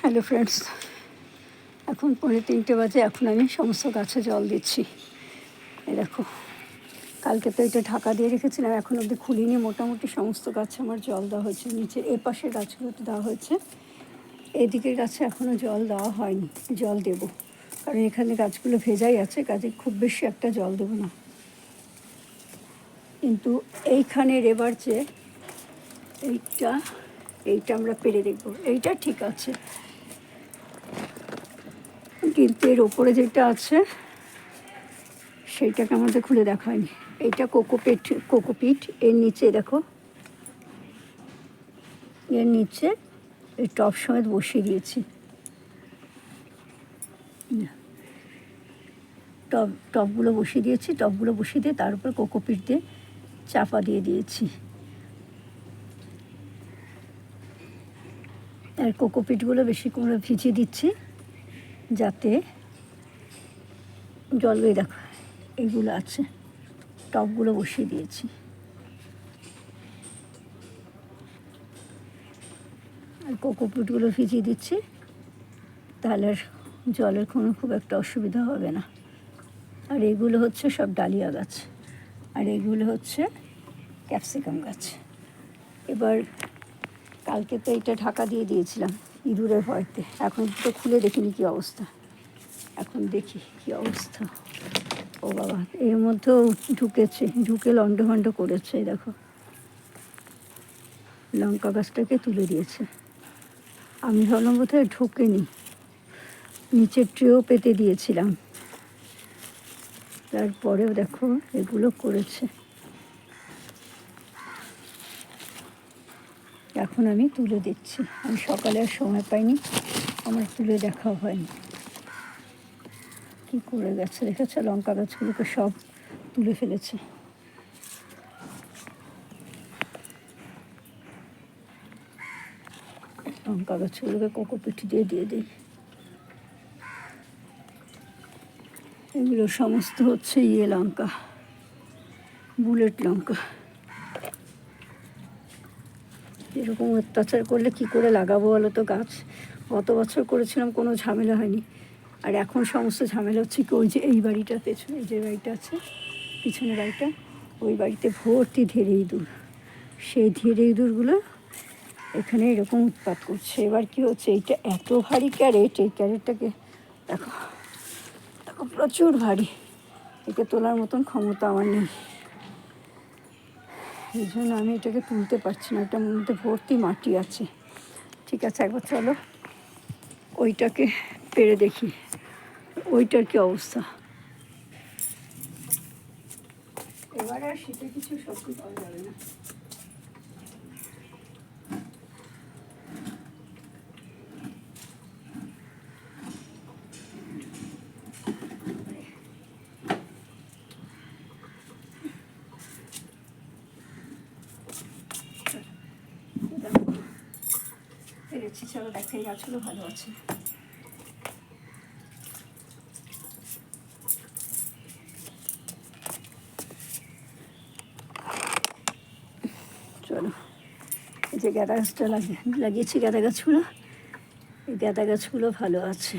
Hello friends, এখন 2:45 বাজে। এখন আমি সমস্ত গাছে জল দিচ্ছি। এই দেখো, কালকে তো এটা ঢাকা দিয়ে রেখেছিলাম, এখন অবধি খুলিনি। মোটামুটি সমস্ত গাছে আমার জল দেওয়া হয়েছে। নিচে এ পাশের গাছগুলোতে দেওয়া হয়েছে, এদিকের গাছে এখনও জল দেওয়া হয়নি। জল দেব, কারণ এখানে গাছগুলো ভেজাই আছে, কাজে খুব বেশি একটা জল দেবো না। কিন্তু এইখানের এবার যে এইটা আমরা পেরে দেখব। এইটা ঠিক আছে, কিন্তু এর ওপরে যেটা আছে সেইটাকে আমাদের খুলে দেখা হয়নি। এইটা কোকোপিট। এর নিচে দেখো, এর নিচে এই টব সমেত বসিয়ে দিয়েছি। টবগুলো বসিয়ে দিয়ে তার উপর কোকোপিট দিয়ে চাপা দিয়ে দিয়েছি। আর কোকোপিটগুলো বেশি করে ভিজিয়ে দিচ্ছি, যাতে জলবে দেখো এইগুলো আছে। টবগুলো বসিয়ে দিয়েছি, আর কোকোপিটগুলো ভিজিয়ে দিচ্ছি, তাহলে জলের কোনো খুব একটা অসুবিধা হবে না। আর এগুলো হচ্ছে সব ডালিয়া গাছ, আর এগুলো হচ্ছে ক্যাপসিকাম গাছ। এবার কালকে তো এটা ঢাকা দিয়ে দিয়েছিলাম ইঁদুরের ভয়তে। এখন তো খুলে দেখিনি কী অবস্থা। এখন দেখি কী অবস্থা। ও বাবা, এর মধ্যেও ঢুকে লন্ডভন্ড করেছে। দেখো, লঙ্কা গাছটাকে তুলে দিয়েছে। আমি ভাবলাম বোধহয় ঢোকেনি, নিচের ট্রেও পেতে দিয়েছিলাম, তারপরেও দেখো এগুলো করেছে। এখন আমি তুলে দিচ্ছি। আমি সকালে আর সময় পাইনি, আমার তুলে দেখাও হয়নি। কি করে গেছে দেখেছো, লঙ্কা গাছগুলোকে সব তুলে ফেলেছে। লঙ্কা গাছগুলোকে কোকোপিট দিয়ে দিই। এগুলো সমস্ত হচ্ছে লঙ্কা, বুলেট লঙ্কা। এরকম অত্যাচার করলে কি করে লাগাবো বলো তো গাছ? গত বছর করেছিলাম, কোনো ঝামেলা হয়নি। আর এখন সমস্ত ঝামেলা হচ্ছে কি, ওই যে এই বাড়িটার পেছনে যে বাড়িটা আছে, পিছনে বাড়িটা, ওই বাড়িতে ভর্তি ধেড়ে ইঁদুর। সেই ধেড়ে ইঁদুরগুলো এখানে এরকম উৎপাত করছে। এবার কি হচ্ছে, এইটা এত ভারী ক্যারেট, এই ক্যারেটটাকে দেখো দেখো প্রচুর ভারী, একে তোলার মতন ক্ষমতা আমার নেই। এই জন্য আমি এটাকে তুলতে পারছি না, এটার মধ্যে ভর্তি মাটি আছে। ঠিক আছে, একবার চলো ওইটাকে পেরে দেখি ওইটার কি অবস্থা। এবারে আর শীতে কিছু সবজি পাওয়া যাবে না। পেরেছি, চলো দেখাই গাছগুলো ভালো আছে। চলো, এই যে গাঁদা গাছটা লাগিয়েছি, গাঁদা গাছগুলো, এই গাঁদা গাছগুলো ভালো আছে।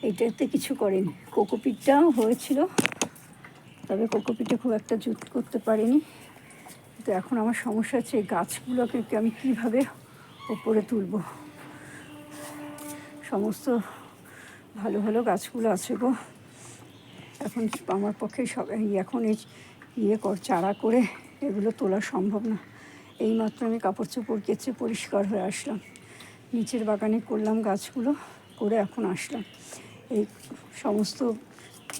এইটাতে কিছু করেনি। কোকোপিটটাও হয়েছিল, তবে কোকোপিটে খুব একটা জুত করতে পারিনি। তো এখন আমার সমস্যা হচ্ছে এই গাছগুলোকে আমি কীভাবে ওপরে তুলব। সমস্ত ভালো ভালো গাছগুলো আছে গো, এখন আমার পক্ষে সব এখন এই চারা করে এগুলো তোলা সম্ভব না। এইমাত্র আমি কাপড় চোপড় কেচে পরিষ্কার হয়ে আসলাম, নিচের বাগানে করলাম গাছগুলো করে এখন আসলাম। এই সমস্ত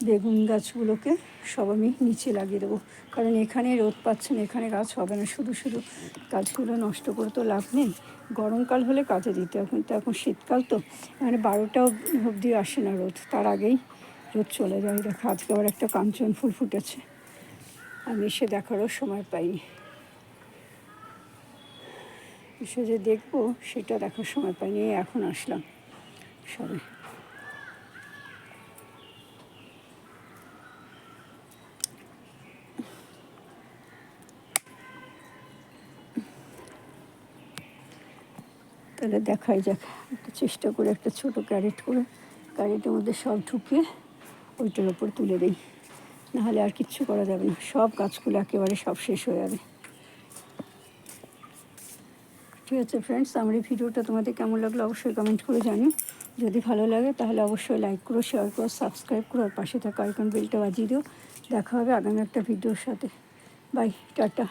বেগুন গাছগুলোকে সব আমি নিচে লাগিয়ে দেবো, কারণ এখানে রোদ পাচ্ছে না, এখানে গাছ হবে না। শুধু শুধু গাছগুলো নষ্ট করে তো লাভ নেই। গরমকাল হলে কাজে দিতে, কিন্তু এখন শীতকাল তো, মানে 12টা অবধি আসে না রোদ, তার আগেই রোদ চলে যায়। দেখো আজকে আবার একটা কাঞ্চন ফুল ফুটেছে, আমি এসে দেখারও সময় পাইনি। এসে যে দেখবো সেটা দেখার সময় পাইনি, এখন আসলাম সবে। তো তাহলে দেখাই যাক, একটা চেষ্টা করে একটা ছোট ক্যারেট করে ক্যারেটের মধ্যে সব ঢুকিয়ে ওইটার ওপর তুলে দিই, নাহলে আর কিচ্ছু করা যাবে না, সব গাছগুলো একেবারে সব শেষ হয়ে যাবে। ঠিক আছে ফ্রেন্ডস, আমার এই ভিডিওটা তোমাদের কেমন লাগলো অবশ্যই কমেন্ট করে জানিও। যদি ভালো লাগে তাহলে অবশ্যই লাইক করো, শেয়ার করো, সাবস্ক্রাইব করো, আর পাশে থাকা আইকন বেলটা বাজিয়ে দিও। দেখা হবে আগামী একটা ভিডিওর সাথে। Bye, tata.